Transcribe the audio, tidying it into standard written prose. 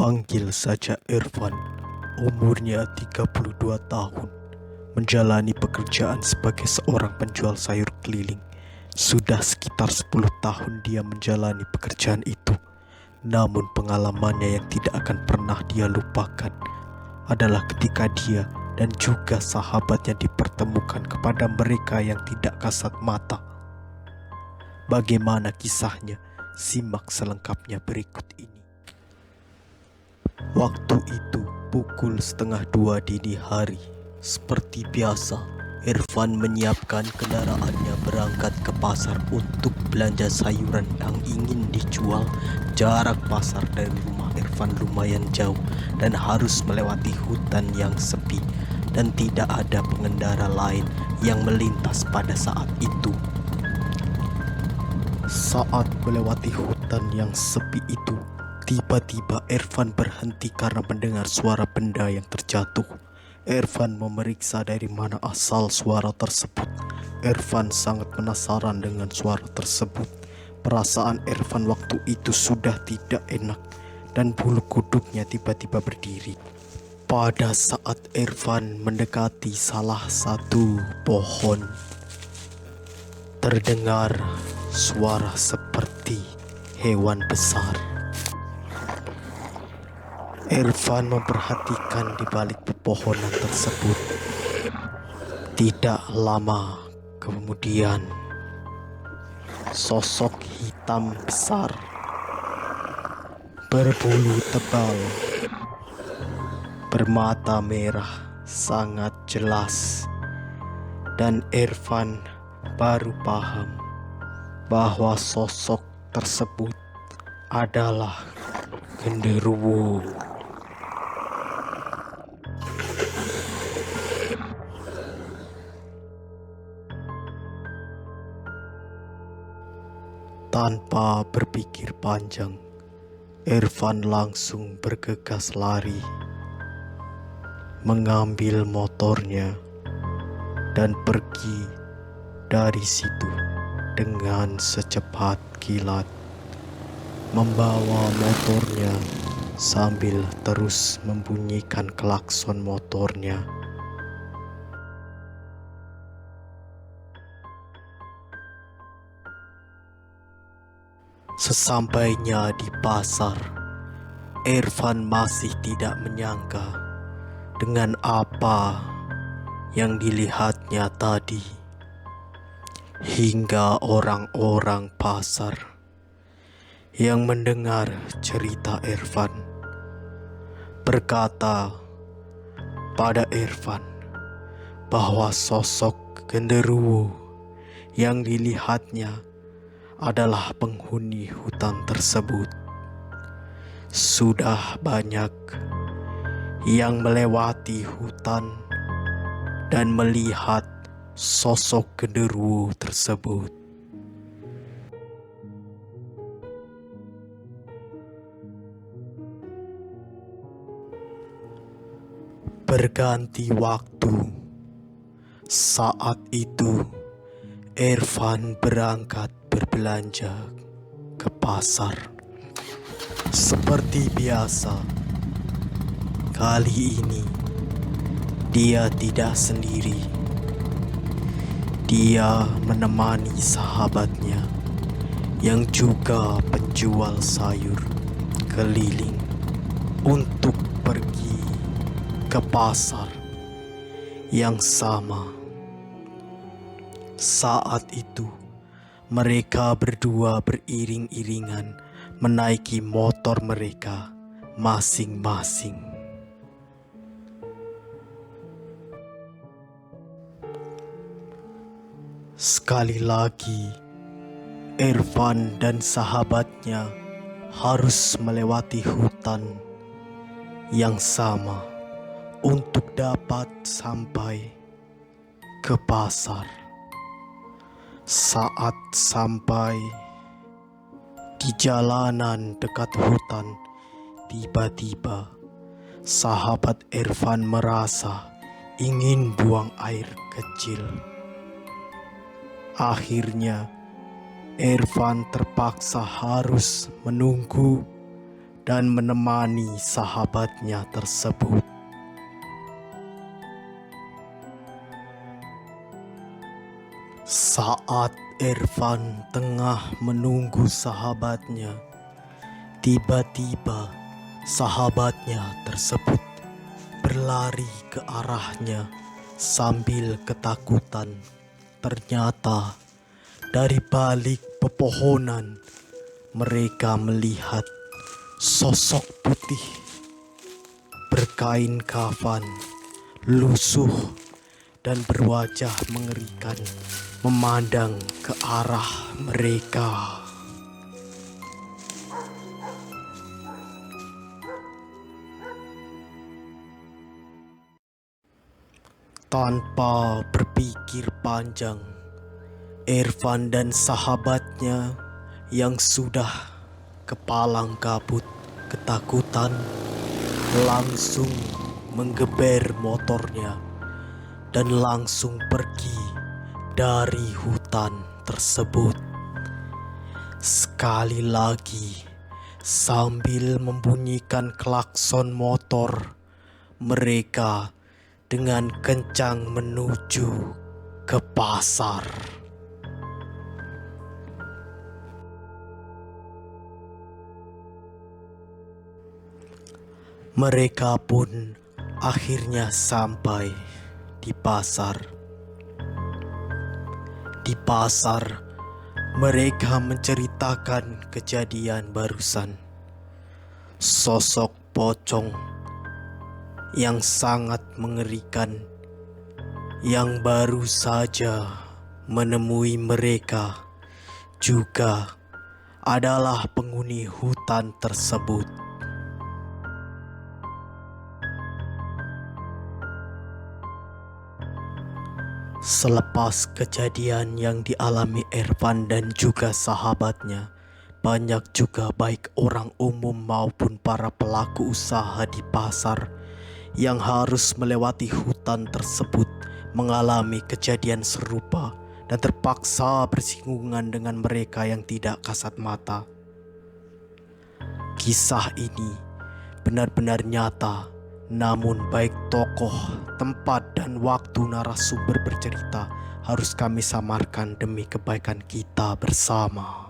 Panggil saja Irfan, umurnya 32 tahun, menjalani pekerjaan sebagai seorang penjual sayur keliling. Sudah sekitar 10 tahun dia menjalani pekerjaan itu. Namun pengalamannya yang tidak akan pernah dia lupakan adalah ketika dia dan juga sahabatnya dipertemukan kepada mereka yang tidak kasat mata. Bagaimana kisahnya? Simak selengkapnya berikut ini. Waktu itu pukul 1:30 dini hari. Seperti biasa, Irfan menyiapkan kendaraannya berangkat ke pasar untuk belanja sayuran yang ingin dijual. Jarak pasar dari rumah Irfan lumayan jauh dan harus melewati hutan yang sepi dan tidak ada pengendara lain yang melintas pada saat itu. Saat melewati hutan yang sepi itu, tiba-tiba Irfan berhenti karena mendengar suara benda yang terjatuh. Irfan memeriksa dari mana asal suara tersebut. Irfan sangat penasaran dengan suara tersebut. Perasaan Irfan waktu itu sudah tidak enak dan bulu kuduknya tiba-tiba berdiri. Pada saat Irfan mendekati salah satu pohon, terdengar suara seperti hewan besar. Irfan memperhatikan di balik pepohonan tersebut. Tidak lama kemudian, sosok hitam besar berbulu tebal, bermata merah sangat jelas, dan Irfan baru paham bahwa sosok tersebut adalah genderuwo. Tanpa berpikir panjang, Irfan langsung bergegas lari, mengambil motornya dan pergi dari situ dengan secepat kilat, membawa motornya sambil terus membunyikan klakson motornya. Sesampainya di pasar, Irfan masih tidak menyangka dengan apa yang dilihatnya tadi. Hingga orang-orang pasar yang mendengar cerita Irfan berkata pada Irfan bahwa sosok genderuwo yang dilihatnya adalah penghuni hutan tersebut. Sudah banyak yang melewati hutan dan melihat sosok genderuwo tersebut. Berganti waktu. Saat itu Irfan berangkat berbelanja ke pasar. Seperti biasa, kali ini dia tidak sendiri. Dia menemani sahabatnya yang juga penjual sayur keliling untuk pergi ke pasar yang sama. Saat itu mereka berdua beriring-iringan menaiki motor mereka masing-masing. Sekali lagi, Irfan dan sahabatnya harus melewati hutan yang sama untuk dapat sampai ke pasar. Saat sampai di jalanan dekat hutan, tiba-tiba sahabat Irfan merasa ingin buang air kecil. Akhirnya Irfan terpaksa harus menunggu dan menemani sahabatnya tersebut. Saat Irfan tengah menunggu sahabatnya, tiba-tiba sahabatnya tersebut berlari ke arahnya sambil ketakutan. Ternyata dari balik pepohonan mereka melihat sosok putih berkain kafan, lusuh dan berwajah mengerikan memandang ke arah mereka. Tanpa berpikir panjang, Irfan dan sahabatnya yang sudah kepalang kabut ketakutan langsung menggeber motornya dan langsung pergi dari hutan tersebut. Sekali lagi, sambil membunyikan klakson motor, mereka dengan kencang menuju ke pasar. Mereka pun akhirnya sampai di pasar. Di pasar, mereka menceritakan kejadian barusan. Sosok pocong yang sangat mengerikan yang baru saja menemui mereka juga adalah penghuni hutan tersebut. Selepas kejadian yang dialami Irfan dan juga sahabatnya, banyak juga baik orang umum maupun para pelaku usaha di pasar yang harus melewati hutan tersebut mengalami kejadian serupa dan terpaksa bersinggungan dengan mereka yang tidak kasat mata. Kisah ini benar-benar nyata, namun baik tokoh, tempat, dan waktu narasumber bercerita harus kami samarkan demi kebaikan kita bersama.